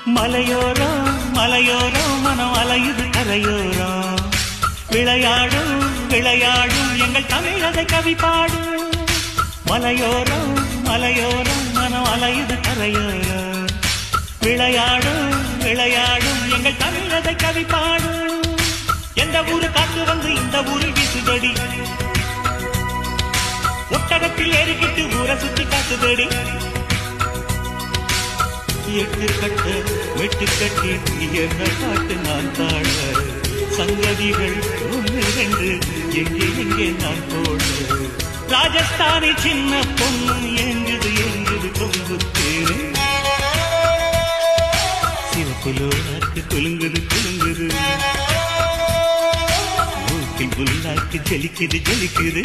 மலையோரம் மலையோரம் மனம் அலையுது கரையோரம் விளையாடும் விளையாடும் எங்கள் தமிழதை கவி பாடும் மலையோரம் மலையோரம் மனம் அலையுது கரையோரம் விளையாடும் விளையாடும் எங்கள் தமிழதை கவி பாடும் எந்த ஊரு காத்து வந்து இந்த ஊரில் வீசுதடி ஒட்டகத்தில் ஏறிக்கிட்டு ஊரை சுத்தி காத்துதடி எட்டு கட்ட வெட்டு கட்டி என்ன பாட்டு நான் தாழ சங்கதிகள் ஒன்று ரெண்டு எங்கே எங்கே நான் போட ராஜஸ்தானி சின்ன பொண்ணு எங்குது எங்குது கொங்கு தேரு சிவப்புலோனாக்கு குலுங்குது குலுங்குது மூக்கில் புல்லாக்கு ஜலிக்குது ஜலிக்குது